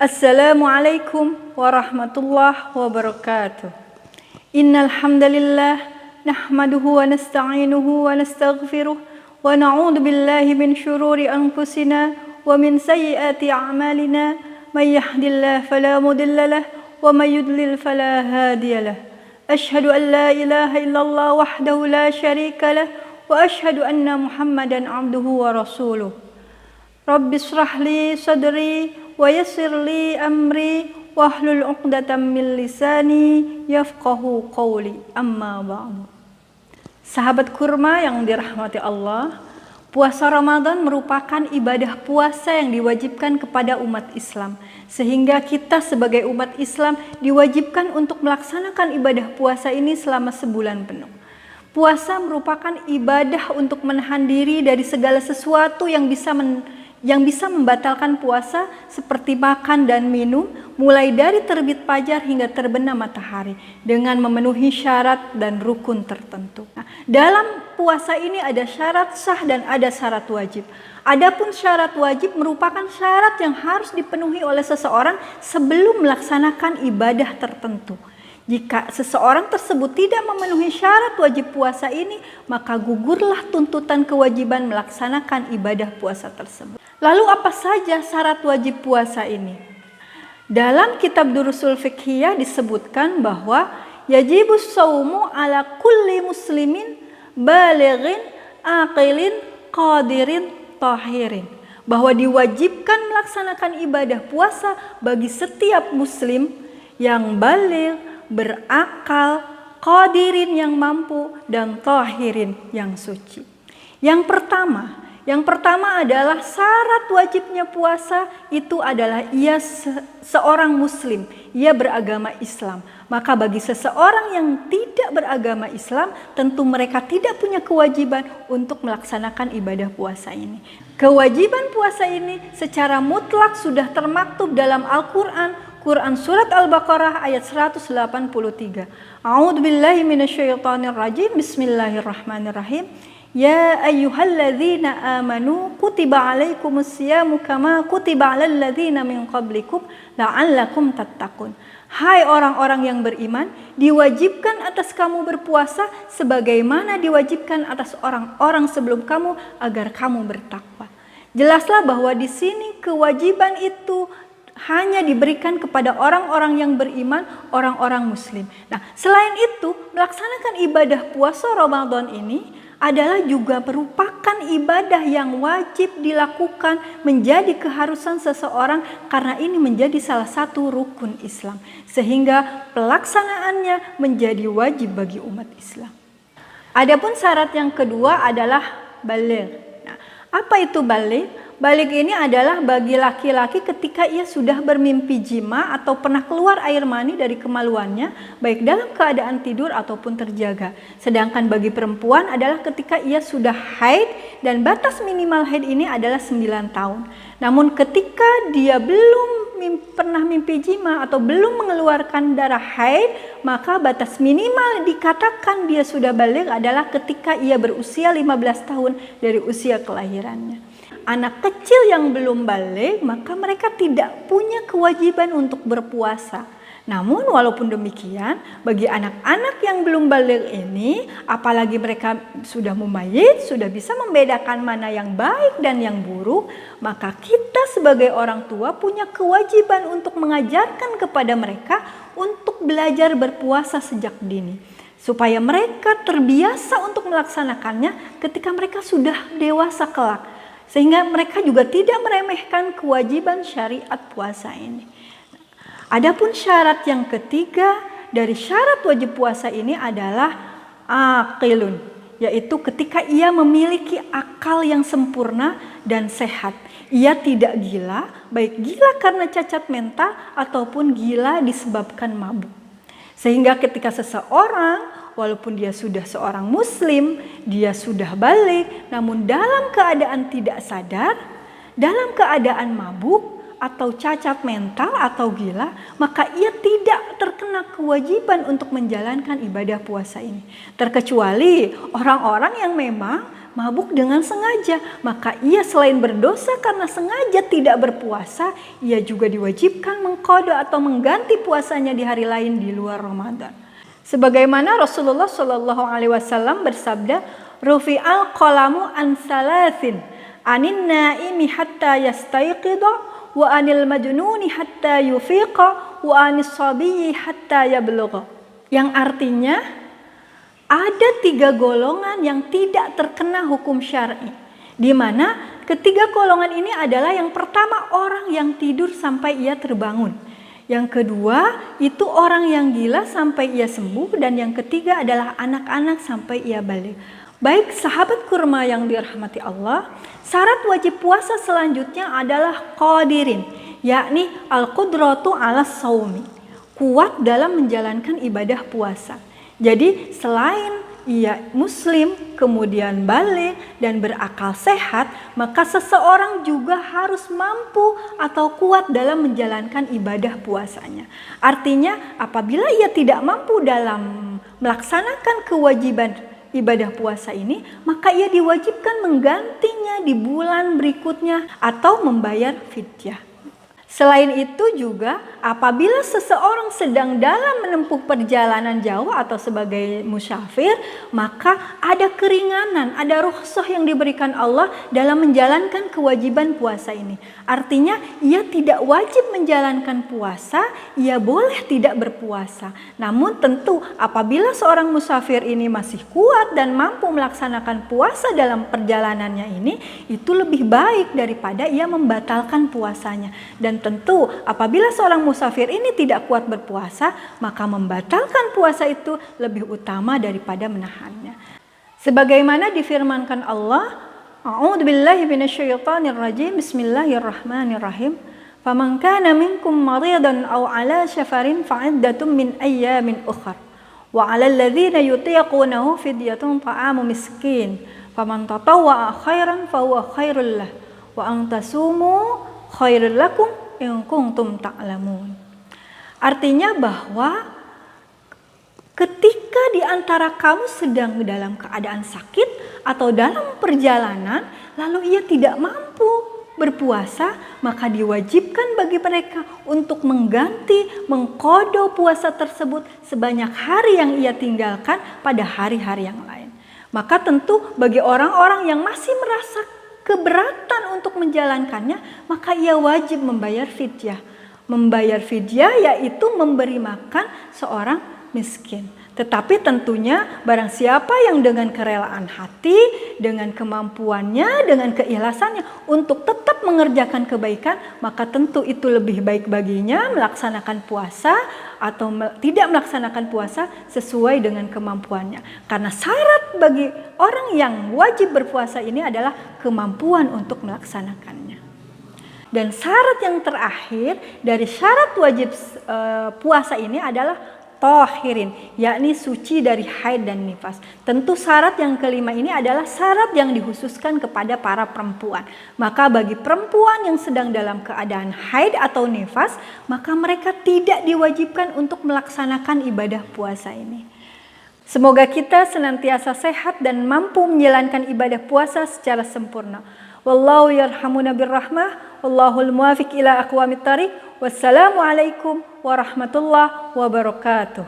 Assalamualaikum warahmatullahi wabarakatuh. Innal hamdalillah nahmaduhu wa nasta'inuhu wa nastaghfiruh wa na'udzu billahi min syururi anfusina wa min sayyiati a'malina. May yahdihillahu fala mudilla lahu wa may yudlil fala hadiyalah. Asyhadu an la ilaha illallah wahdahu la syarika lah wa asyhadu anna Muhammadan 'abduhu wa rasuluh. Rabbi shrah li sadri wa yassir li amri wahlul 'uqdatam min lisani yafqahu qawli. Amma ba'du. Sahabat kurma yang dirahmati Allah, puasa Ramadan merupakan ibadah puasa yang diwajibkan kepada umat Islam, sehingga kita sebagai umat Islam diwajibkan untuk melaksanakan ibadah puasa ini selama sebulan penuh. Puasa merupakan ibadah untuk menahan diri dari segala sesuatu yang bisa membatalkan puasa, seperti makan dan minum, mulai dari terbit fajar hingga terbenam matahari, dengan memenuhi syarat dan rukun tertentu. Nah, dalam puasa ini ada syarat sah dan ada syarat wajib. Adapun syarat wajib merupakan syarat yang harus dipenuhi oleh seseorang sebelum melaksanakan ibadah tertentu. Jika seseorang tersebut tidak memenuhi syarat wajib puasa ini, maka gugurlah tuntutan kewajiban melaksanakan ibadah puasa tersebut. Lalu apa saja syarat wajib puasa ini? Dalam kitab Durusul Fiqhiyah disebutkan bahwa yajibus shaumu ala kulli muslimin balighin aqilin qadirin tahirin. Bahwa diwajibkan melaksanakan ibadah puasa bagi setiap muslim yang baligh, berakal, qadirin yang mampu, dan tahirin yang suci. Yang pertama adalah syarat wajibnya puasa itu adalah ia seorang muslim, ia beragama Islam. Maka bagi seseorang yang tidak beragama Islam, tentu mereka tidak punya kewajiban untuk melaksanakan ibadah puasa ini. Kewajiban puasa ini secara mutlak sudah termaktub dalam Al-Quran, Quran Surat Al-Baqarah ayat 183. A'udzubillahi minasyaitonirrajim. Bismillahirrahmanirrahim. Ya ayyuhalladzina amanu kutiba alaikumusyamu kama kutiba alal ladzina min qablikum la'allakum tattaqun. Hai orang-orang yang beriman, diwajibkan atas kamu berpuasa sebagaimana diwajibkan atas orang-orang sebelum kamu agar kamu bertakwa. Jelaslah bahwa di sini kewajiban itu hanya diberikan kepada orang-orang yang beriman, orang-orang muslim. Nah, selain itu, melaksanakan ibadah puasa Ramadan ini adalah juga merupakan ibadah yang wajib dilakukan, menjadi keharusan seseorang karena ini menjadi salah satu rukun Islam. Sehingga pelaksanaannya menjadi wajib bagi umat Islam. Adapun syarat yang kedua adalah baligh. Nah, apa itu baligh? Baligh ini adalah bagi laki-laki ketika ia sudah bermimpi jima atau pernah keluar air mani dari kemaluannya, baik dalam keadaan tidur ataupun terjaga. Sedangkan bagi perempuan adalah ketika ia sudah haid, dan batas minimal haid ini adalah 9 tahun. Namun ketika dia belum pernah mimpi jima atau belum mengeluarkan darah haid, maka batas minimal dikatakan dia sudah baligh adalah ketika ia berusia 15 tahun dari usia kelahirannya. Anak kecil yang belum baligh, maka mereka tidak punya kewajiban untuk berpuasa. Namun walaupun demikian, bagi anak-anak yang belum baligh ini, apalagi mereka sudah mumayyiz, sudah bisa membedakan mana yang baik dan yang buruk, maka kita sebagai orang tua punya kewajiban untuk mengajarkan kepada mereka untuk belajar berpuasa sejak dini, supaya mereka terbiasa untuk melaksanakannya ketika mereka sudah dewasa kelak. Sehingga mereka juga tidak meremehkan kewajiban syariat puasa ini. Adapun syarat yang ketiga dari syarat wajib puasa ini adalah aqilun, yaitu ketika ia memiliki akal yang sempurna dan sehat. Ia tidak gila, baik gila karena cacat mental ataupun gila disebabkan mabuk. Sehingga ketika seseorang, walaupun dia sudah seorang muslim, dia sudah baligh, namun dalam keadaan tidak sadar, dalam keadaan mabuk atau cacat mental atau gila, maka ia tidak terkena kewajiban untuk menjalankan ibadah puasa ini. Terkecuali orang-orang yang memang mabuk dengan sengaja, maka ia selain berdosa karena sengaja tidak berpuasa, ia juga diwajibkan mengqada atau mengganti puasanya di hari lain di luar Ramadan. Sebagaimana Rasulullah Shallallahu Alaihi Wasallam bersabda, "Rufi'al qalamu an salasin, anin naimi hatta yastayqidha, wa anil majnuni hatta yufiqa, wa anis sabiyyi hatta yablugha." Yang artinya ada 3 golongan yang tidak terkena hukum syar'i, di mana ketiga golongan ini adalah yang pertama orang yang tidur sampai ia terbangun, yang kedua itu orang yang gila sampai ia sembuh, dan yang ketiga adalah anak-anak sampai ia balik. Baik sahabat kurma yang dirahmati Allah, syarat wajib puasa selanjutnya adalah qadirin, yakni al-qudratu ala saumi, kuat dalam menjalankan ibadah puasa. Jadi selain ia muslim, kemudian balik dan berakal sehat, maka seseorang juga harus mampu atau kuat dalam menjalankan ibadah puasanya. Artinya apabila ia tidak mampu dalam melaksanakan kewajiban ibadah puasa ini, maka ia diwajibkan menggantinya di bulan berikutnya atau membayar fidyah. Selain itu juga apabila seseorang sedang dalam menempuh perjalanan jauh atau sebagai musafir, maka ada keringanan, ada rukhsah yang diberikan Allah dalam menjalankan kewajiban puasa ini. Artinya ia tidak wajib menjalankan puasa, ia boleh tidak berpuasa. Namun tentu apabila seorang musafir ini masih kuat dan mampu melaksanakan puasa dalam perjalanannya ini, itu lebih baik daripada ia membatalkan puasanya. Dan tentu apabila seorang musafir ini tidak kuat berpuasa, maka membatalkan puasa itu lebih utama daripada menahannya. Sebagaimana difirmankan Allah, A'udzubillahi minasyaitonirrajim, Bismillahirrahmanirrahim. Faman kana minkum maridan aw ala safarin fa'iddatun min ayyamin ukhra. Wa 'alal ladzina yutiqunahu fidyatun ta'amu miskin. Faman tatawwa'a khairan fahuwa khairul lah. Wa an tasumu khairul lakum in kuntum ta'lamun. Artinya bahwa ketika di antara kamu sedang dalam keadaan sakit atau dalam perjalanan, lalu ia tidak mampu berpuasa, maka diwajibkan bagi mereka untuk mengqada puasa tersebut sebanyak hari yang ia tinggalkan pada hari-hari yang lain. Maka tentu bagi orang-orang yang masih merasa keberatan untuk menjalankannya, maka ia wajib membayar fidyah. Membayar fidyah yaitu memberi makan seorang miskin. Tetapi tentunya barang siapa yang dengan kerelaan hati, dengan kemampuannya, dengan keikhlasannya untuk tetap mengerjakan kebaikan, maka tentu itu lebih baik baginya melaksanakan puasa atau tidak melaksanakan puasa sesuai dengan kemampuannya. Karena syarat bagi orang yang wajib berpuasa ini adalah kemampuan untuk melaksanakannya. Dan syarat yang terakhir dari syarat wajib puasa ini adalah tahirin, yakni suci dari haid dan nifas. Tentu syarat yang kelima ini adalah syarat yang dikhususkan kepada para perempuan. Maka bagi perempuan yang sedang dalam keadaan haid atau nifas, maka mereka tidak diwajibkan untuk melaksanakan ibadah puasa ini. Semoga kita senantiasa sehat dan mampu menjalankan ibadah puasa secara sempurna. Wallahu yarhamuna birrahmah, wallahul muwafiq ila aqwamit thariq. Wassalamualaikum warahmatullahi wabarakatuh.